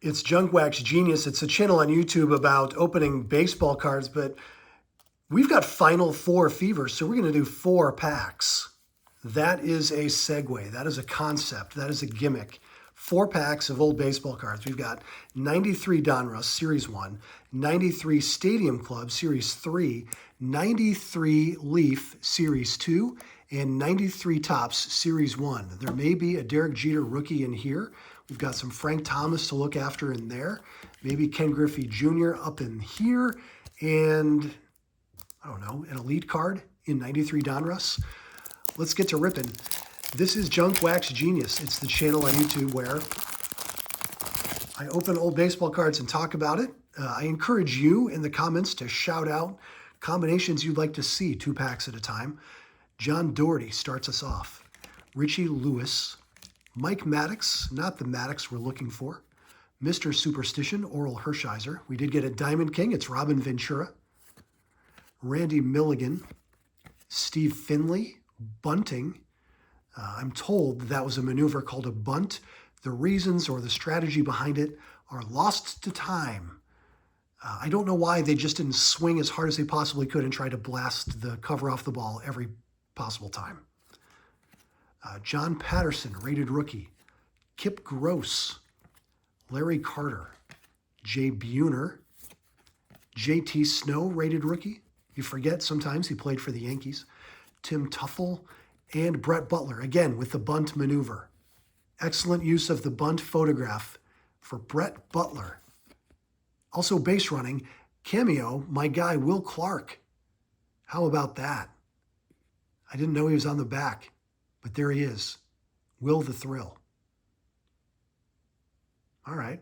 It's Junkwaxgenius. It's a channel on YouTube about opening baseball cards, but we've got Final Four fever, so we're going to do 4 packs. That is a segue. That is a concept. That is a gimmick. 4 packs of old baseball cards. We've got 93 Donruss, Series 1, 93 Stadium Club, Series 3, 93 Leaf, Series 2, and 93 Topps, Series 1. There may be a Derek Jeter rookie in here. We've got some Frank Thomas to look after in there. Maybe Ken Griffey Jr. up in here. And, I don't know, an elite card in 93 Donruss. Let's get to ripping. This is Junkwaxgenius. It's the channel on YouTube where I open old baseball cards and talk about it. I encourage you in the comments to shout out combinations you'd like to see, 2 packs at a time. John Doherty starts us off. Richie Lewis. Mike Maddox, not the Maddox we're looking for. Mr. Superstition, Orel Hershiser. We did get a Diamond King. It's Robin Ventura. Randy Milligan. Steve Finley. Bunting. I'm told that was a maneuver called a bunt. The reasons or the strategy behind it are lost to time. I don't know why they just didn't swing as hard as they possibly could and try to blast the cover off the ball every possible time. John Patterson, rated rookie. Kip Gross. Larry Carter. Jay Buhner. JT Snow, rated rookie. You forget sometimes he played for the Yankees. Tim Tuffle. And Brett Butler, again, with the bunt maneuver. Excellent use of the bunt photograph for Brett Butler. Also base running, cameo, my guy, Will Clark. How about that? I didn't know he was on the back, but there he is. Will the Thrill. All right.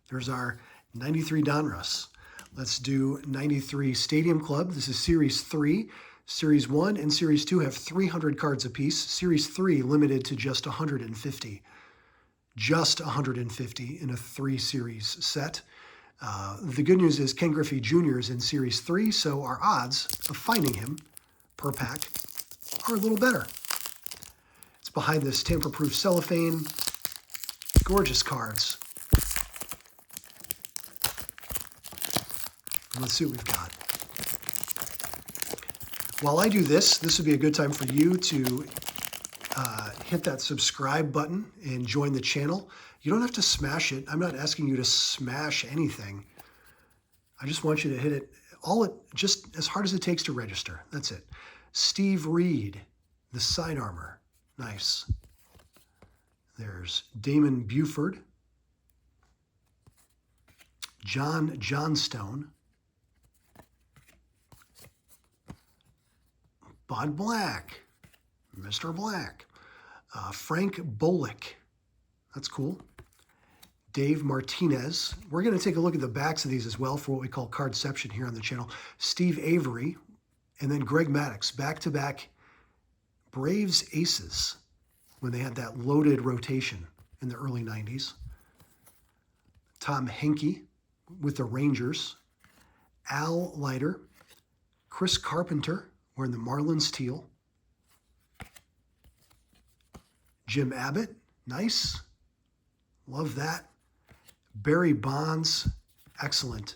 There's our 93 Donruss. Let's do 93 Stadium Club. This is Series 3. Series 1 and Series 2 have 300 cards apiece. Series 3 limited to just 150. Just 150 in a 3-series set. The good news is Ken Griffey Jr. is in Series 3, so our odds of finding him per pack are a little better. It's behind this tamper-proof cellophane. Gorgeous cards. Let's see what we've got. While I do this would be a good time for you to hit that subscribe button and join the channel. You don't have to smash it. I'm not asking you to smash anything. I just want you to hit it just as hard as it takes to register. That's it. Steve Reed, the side armor. Nice. There's Damon Buford. John Johnstone. Bud Black, Mr. Black, Frank Bolick, that's cool. Dave Martinez. We're going to take a look at the backs of these as well for what we call cardception here on the channel. Steve Avery, and then Greg Maddox, back-to-back Braves aces when they had that loaded rotation in the early 90s. Tom Henke with the Rangers. Al Leiter, Chris Carpenter, wearing the Marlins teal. Jim Abbott, nice. Love that. Barry Bonds, excellent.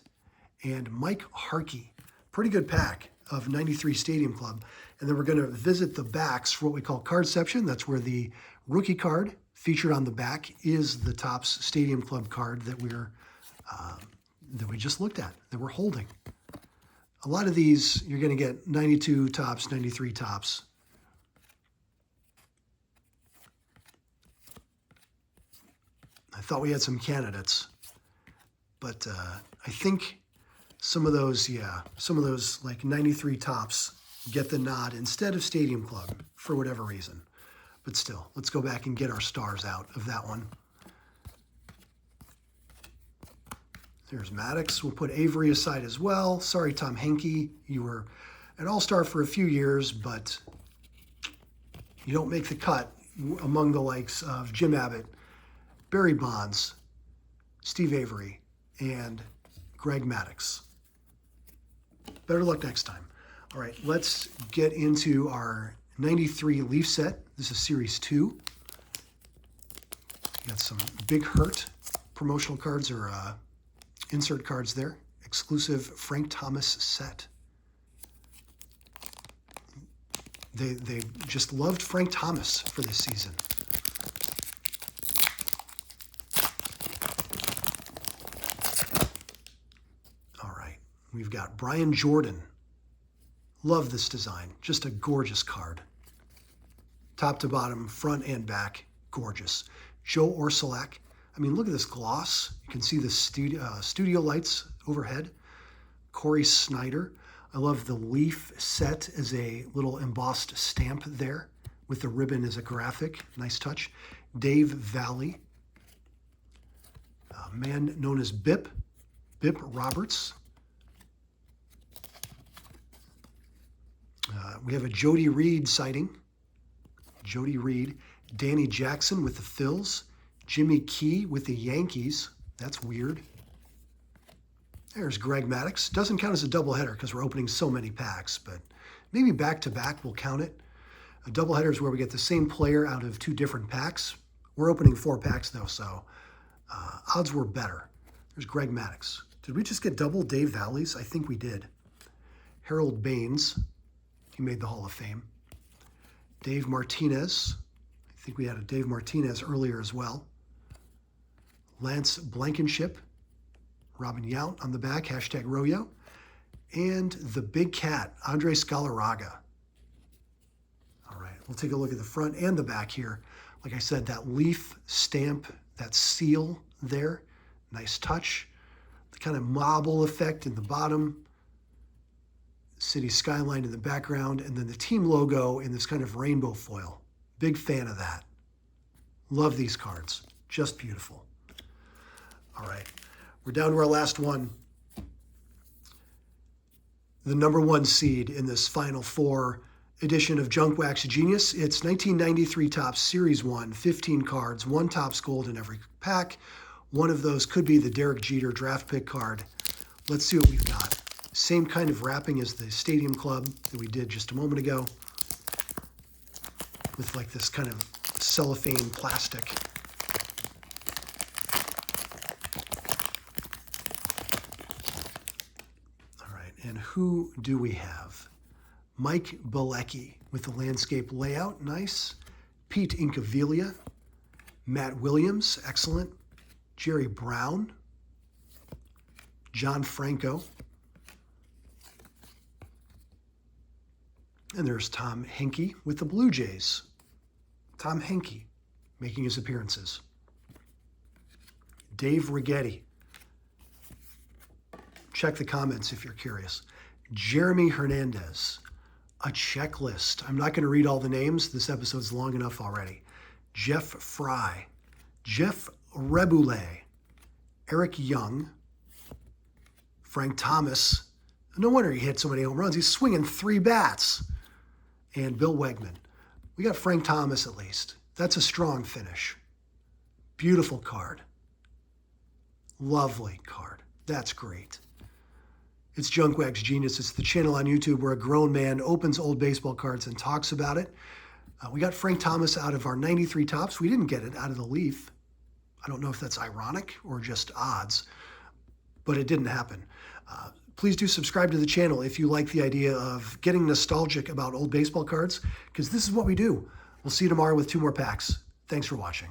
And Mike Harkey, pretty good pack of 93 Stadium Club. And then we're going to visit the backs for what we call cardception. That's where the rookie card featured on the back is the Topps Stadium Club card that we just looked at, that we're holding. A lot of these, you're going to get 92 Topps, 93 Topps. I thought we had some candidates, but I think some of those like 93 Topps get the nod instead of Stadium Club for whatever reason. But still, let's go back and get our stars out of that one. There's Maddox. We'll put Avery aside as well. Sorry, Tom Henke. You were an all-star for a few years, but you don't make the cut among the likes of Jim Abbott, Barry Bonds, Steve Avery, and Greg Maddox. Better luck next time. All right, let's get into our 93 Leaf set. This is Series 2. Got some Big Hurt promotional cards or insert cards there. Exclusive Frank Thomas set. They just loved Frank Thomas for this season. All right, we've got Brian Jordan. Love this design. Just a gorgeous card. Top to bottom, front and back, gorgeous. Joe Orsolak. I mean, look at this gloss. You can see the studio lights overhead. Corey Snyder. I love the leaf set as a little embossed stamp there with the ribbon as a graphic. Nice touch. Dave Valley. A man known as Bip Roberts. We have a Jody Reed sighting. Jody Reed. Danny Jackson with the Phils. Jimmy Key with the Yankees. That's weird. There's Greg Maddux. Doesn't count as a doubleheader because we're opening so many packs, but maybe back-to-back will count it. A doubleheader is where we get the same player out of 2 different packs. We're opening 4 packs, though, so odds were better. There's Greg Maddux. Did we just get double Dave Valleys? I think we did. Harold Baines. He made the Hall of Fame. Dave Martinez. I think we had a Dave Martinez earlier as well. Lance Blankenship. Robin Yount on the back, hashtag Royo. And the Big Cat, Andres Galarraga. All right, we'll take a look at the front and the back here. Like I said, that leaf stamp, that seal there, nice touch. The kind of marble effect in the bottom. City skyline in the background, and then the team logo in this kind of rainbow foil. Big fan of that. Love these cards. Just beautiful. All right. We're down to our last one. The #1 seed in this Final Four edition of Junkwaxgenius. It's 1993 Topps Series 1, 15 cards, 1 Topps Gold in every pack. One of those could be the Derek Jeter draft pick card. Let's see what we've got. Same kind of wrapping as the Stadium Club that we did just a moment ago, with like this kind of cellophane plastic. And who do we have? Mike Bilecki with the landscape layout, nice. Pete Incaviglia. Matt Williams, excellent. Jerry Brown. John Franco. And there's Tom Henke with the Blue Jays. Tom Henke making his appearances. Dave Righetti. Check the comments if you're curious. Jeremy Hernandez, a checklist. I'm not going to read all the names. This episode's long enough already. Jeff Fry, Jeff Reboulet, Eric Young, Frank Thomas. No wonder he hit so many home runs. He's swinging 3 bats. And Bill Wegman. We got Frank Thomas at least. That's a strong finish. Beautiful card. Lovely card. That's great. It's Junkwaxgenius. It's the channel on YouTube where a grown man opens old baseball cards and talks about it. We got Frank Thomas out of our 93 Topps. We didn't get it out of the leaf. I don't know if that's ironic or just odds, but it didn't happen. Please do subscribe to the channel if you like the idea of getting nostalgic about old baseball cards, because this is what we do. We'll see you tomorrow with 2 more packs. Thanks for watching.